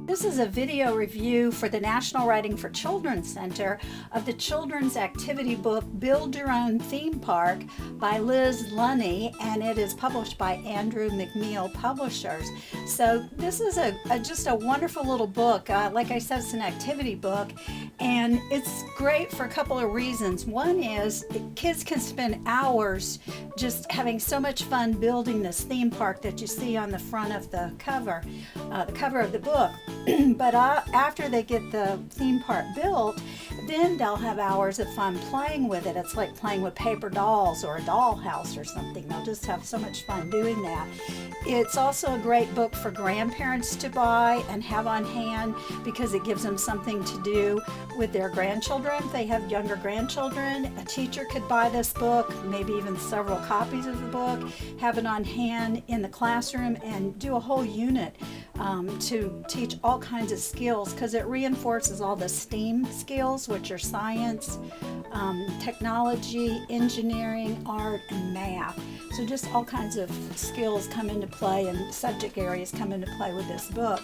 This is a video review for the National Writing for Children Center of the children's activity book Build Your Own Theme Park by Lizz Lunney, and it is published by Andrew McMeel Publishers. So this is just a wonderful little book. Like I said, it's an activity book, and it's great for a couple of reasons. One is kids can spend hours just having so much fun building this theme park that you see on the front of the cover of the book. But after they get the theme park built, then they'll have hours of fun playing with it. It's like playing with paper dolls or a dollhouse or something. They'll just have so much fun doing that. It's also a great book for grandparents to buy and have on hand because it gives them something to do with their grandchildren. If they have younger grandchildren, a teacher could buy this book, maybe even several copies of the book, have it on hand in the classroom and do a whole unit to teach all kinds of skills, because it reinforces all the STEAM skills, which are science, technology, engineering, art, and math. So just all kinds of skills come into play and subject areas come into play with this book.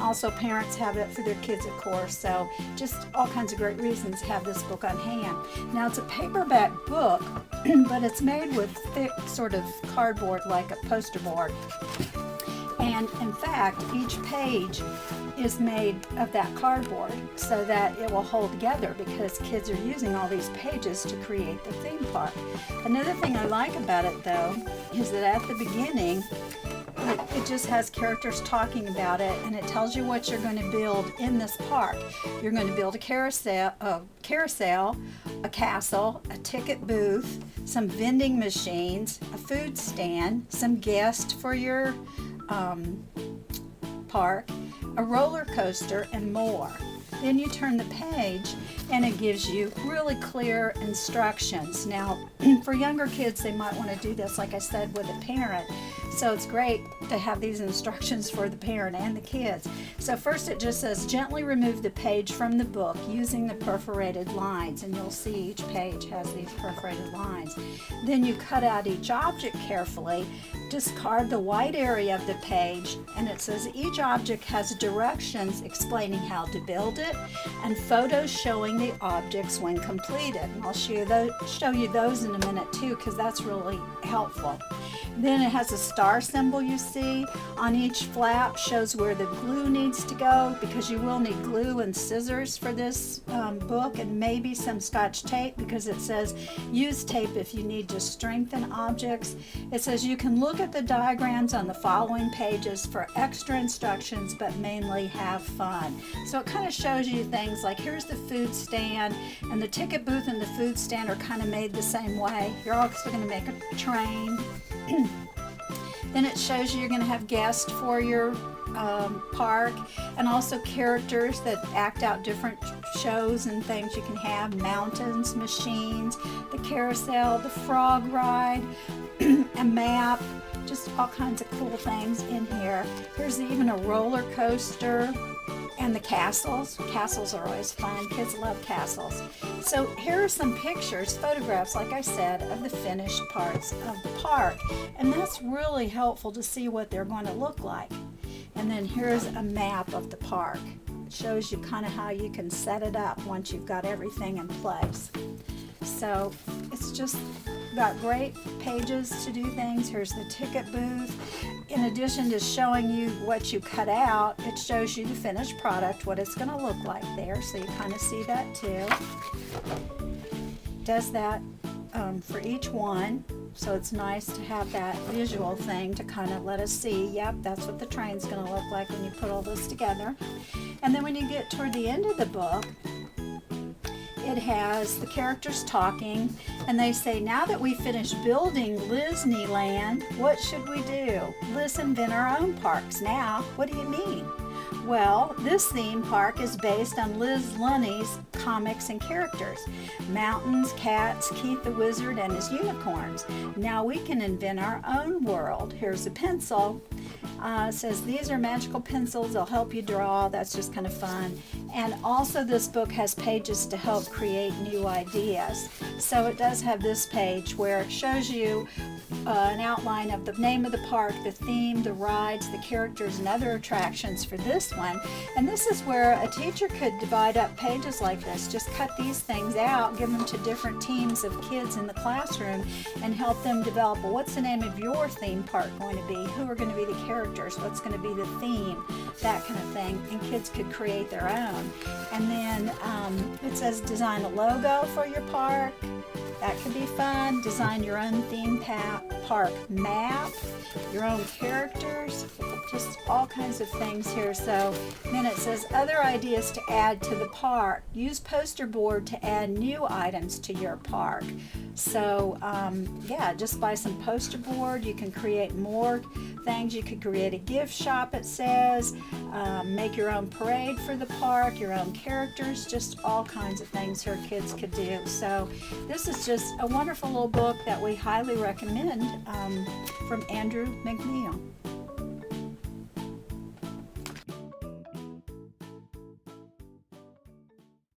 Also, parents have it for their kids, of course, so just all kinds of great reasons to have this book on hand. Now, it's a paperback book, but it's made with thick sort of cardboard like a poster board. And in fact, each page is made of that cardboard so that it will hold together, because kids are using all these pages to create the theme park. Another thing I like about it, though, is that at the beginning, it just has characters talking about it, and it tells you what you're going to build in this park. You're going to build a carousel, a castle, a ticket booth, some vending machines, a food stand, some guests for your park, a roller coaster, and more. Then you turn the page and it gives you really clear instructions. Now, for younger kids, they might want to do this, like I said, with a parent. So it's great to have these instructions for the parent and the kids. So first it just says, gently remove the page from the book using the perforated lines. And you'll see each page has these perforated lines. Then you cut out each object carefully, discard the white area of the page, and it says each object has directions explaining how to build it and photos showing the objects when completed. And I'll show you those in a minute too, because that's really helpful. Then it has a star symbol you see on each flap, shows where the glue needs to go, because you will need glue and scissors for this book, and maybe some Scotch tape, because it says use tape if you need to strengthen objects. It says you can look at the diagrams on the following pages for extra instructions, but mainly have fun. So it kind of shows you things like, here's the food stand, and the ticket booth and the food stand are kind of made the same way. You're also going to make a train. Then it shows you you're going to have guests for your park, and also characters that act out different shows and things you can have: mountains, machines, the carousel, the frog ride, a map, just all kinds of cool things in here. Here's even a roller coaster. And the castles. Castles are always fun. Kids love castles. So here are some pictures, photographs, like I said, of the finished parts of the park. And that's really helpful to see what they're going to look like. And then here's a map of the park. It shows you kind of how you can set it up once you've got everything in place. So it's just got great pages to do things. Here's the ticket booth. In addition to showing you what you cut out, it shows you the finished product, what it's going to look like there, so you kind of see that too. Does that for each one, so it's nice to have that visual thing to kind of let us see, yep, that's what the train's going to look like when you put all this together. And then when you get toward the end of the book, it has the characters talking, and they say, now that we finished building Disneyland, what should we do? Let's invent our own parks now. What do you mean? Well, this theme park is based on Lizz Lunney's comics and characters: mountains, cats, Keith the Wizard, and his unicorns. Now we can invent our own world. Here's a pencil. It says these are magical pencils. They'll help you draw. That's just kind of fun. And also this book has pages to help create new ideas. So it does have this page where it shows you an outline of the name of the park, the theme, the rides, the characters, and other attractions for this one. And this is where a teacher could divide up pages like this. Just cut these things out, give them to different teams of kids in the classroom, and help them develop, well, what's the name of your theme park going to be? Who are going to be the characters? What's going to be the theme? That kind of thing. And kids could create their own. And then it says design a logo for your park. That could be fun. Design your own theme park map, your own characters, just all kinds of things here. So then it says other ideas to add to the park. Use poster board to add new items to your park. So yeah, just buy some poster board. You can create more things. You could create a gift shop, it says. Make your own parade for the park, your own characters, just all kinds of things here kids could do. So this is just a wonderful little book that we highly recommend from Andrew McNeil.